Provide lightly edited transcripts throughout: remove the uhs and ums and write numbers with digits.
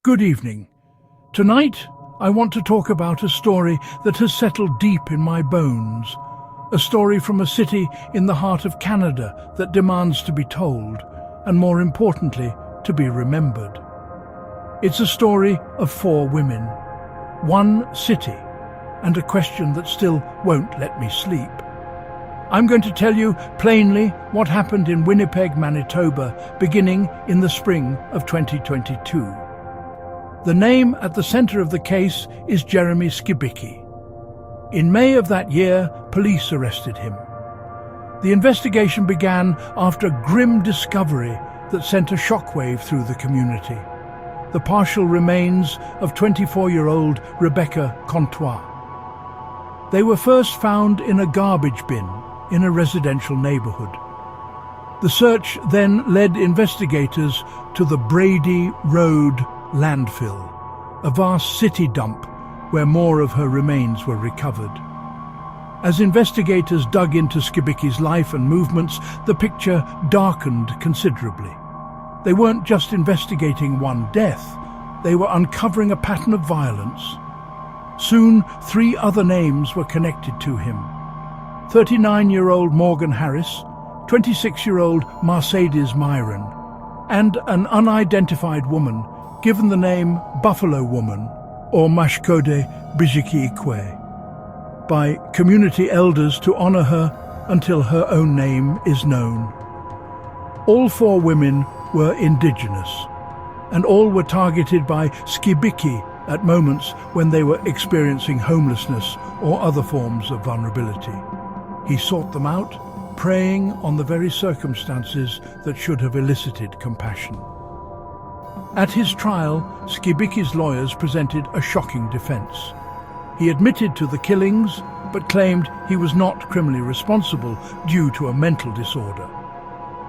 Good evening. Tonight, I want to talk about a story that has settled deep in my bones. A story from a city in the heart of Canada that demands to be told, and more importantly, to be remembered. It's a story of 4 women, 1 city, and a question that still won't let me sleep. I'm going to tell you plainly what happened in Winnipeg, Manitoba, beginning in the spring of 2022. The name at the center of the case is Jeremy Skibicki. In May of that year, police arrested him. The investigation began after a grim discovery that sent a shockwave through the community. The partial remains of 24-year-old Rebecca Comtois. They were first found in a garbage bin in a residential neighborhood. The search then led investigators to the Brady Road landfill, a vast city dump where more of her remains were recovered. As investigators dug into Skibicki's life and movements, the picture darkened considerably. They weren't just investigating one death, they were uncovering a pattern of violence. Soon, 3 other names were connected to him. 39-year-old Morgan Harris, 26-year-old Mercedes Myron, and an unidentified woman given the name Buffalo Woman or Mashkode Bijiki-Ikwe by community elders to honor her until her own name is known. All 4 women were indigenous, and all were targeted by Skibicki at moments when they were experiencing homelessness or other forms of vulnerability. He sought them out, preying on the very circumstances that should have elicited compassion. At his trial, Skibicki's lawyers presented a shocking defense. He admitted to the killings, but claimed he was not criminally responsible due to a mental disorder.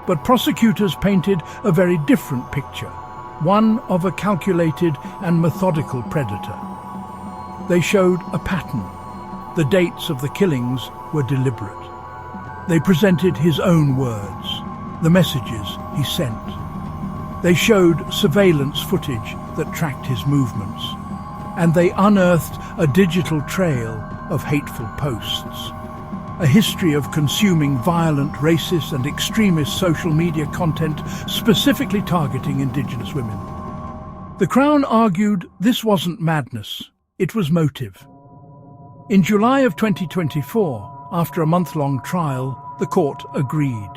But prosecutors painted a very different picture, one of a calculated and methodical predator. They showed a pattern. The dates of the killings were deliberate. They presented his own words, the messages he sent. They showed surveillance footage that tracked his movements, and they unearthed a digital trail of hateful posts, a history of consuming violent, racist and extremist social media content specifically targeting Indigenous women. The Crown argued this wasn't madness, it was motive. In July of 2024, after a month-long trial, the court agreed.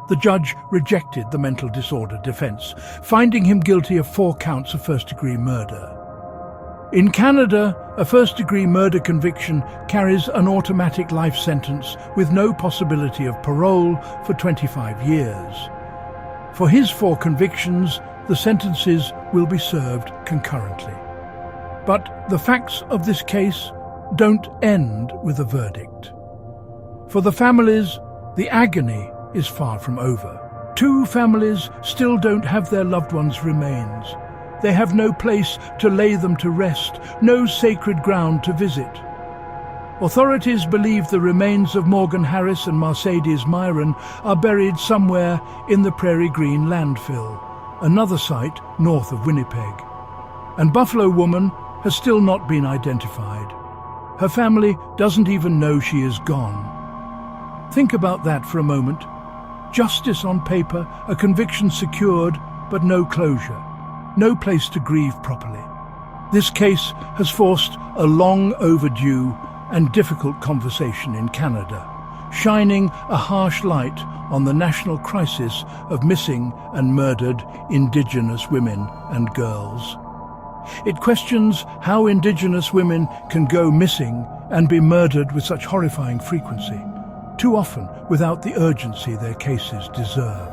The judge rejected the mental disorder defense, finding him guilty of 4 counts of first-degree murder. In Canada, a first-degree murder conviction carries an automatic life sentence with no possibility of parole for 25 years. For his 4 convictions, the sentences will be served concurrently. But the facts of this case don't end with a verdict. For the families, the agony is far from over. 2 families still don't have their loved ones' remains. They have no place to lay them to rest, no sacred ground to visit. Authorities believe the remains of Morgan Harris and Mercedes Myron are buried somewhere in the Prairie Green landfill, another site north of Winnipeg. And Buffalo Woman has still not been identified. Her family doesn't even know she is gone. Think about that for a moment. Justice on paper, a conviction secured, but no closure. No place to grieve properly. This case has forced a long overdue and difficult conversation in Canada, shining a harsh light on the national crisis of missing and murdered Indigenous women and girls. It questions how Indigenous women can go missing and be murdered with such horrifying frequency, too often without the urgency their cases deserve.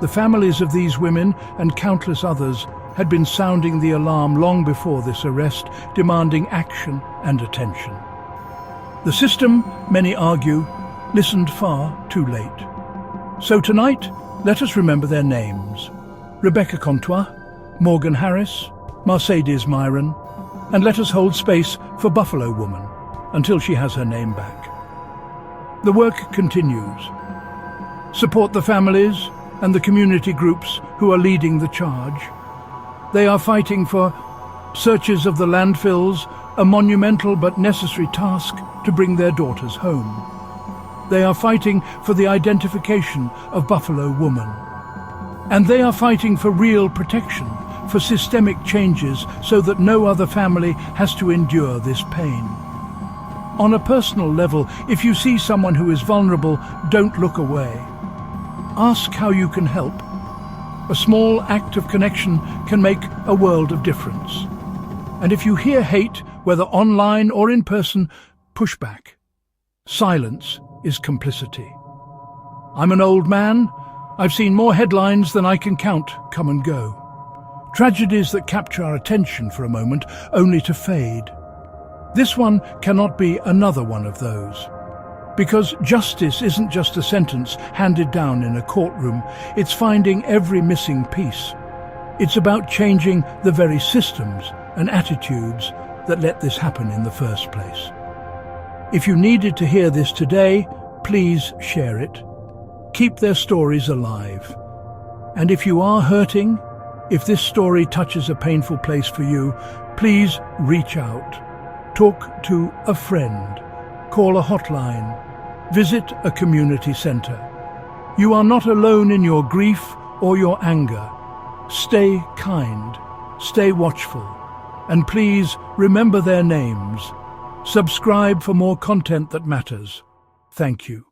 The families of these women and countless others had been sounding the alarm long before this arrest, demanding action and attention. The system, many argue, listened far too late. So tonight, let us remember their names: Rebecca Comtois, Morgan Harris, Mercedes Myron, and let us hold space for Buffalo Woman until she has her name back. The work continues. Support the families and the community groups who are leading the charge. They are fighting for searches of the landfills, a monumental but necessary task to bring their daughters home. They are fighting for the identification of Buffalo Woman. And they are fighting for real protection, for systemic changes so that no other family has to endure this pain. On a personal level, if you see someone who is vulnerable, don't look away. Ask how you can help. A small act of connection can make a world of difference. And if you hear hate, whether online or in person, push back. Silence is complicity. I'm an old man. I've seen more headlines than I can count come and go. Tragedies that capture our attention for a moment, only to fade. This one cannot be another one of those. Because justice isn't just a sentence handed down in a courtroom, it's finding every missing piece. It's about changing the very systems and attitudes that let this happen in the first place. If you needed to hear this today, please share it. Keep their stories alive. And if you are hurting, if this story touches a painful place for you, please reach out. Talk to a friend. Call a hotline. Visit a community center. You are not alone in your grief or your anger. Stay kind. Stay watchful. And please remember their names. Subscribe for more content that matters. Thank you.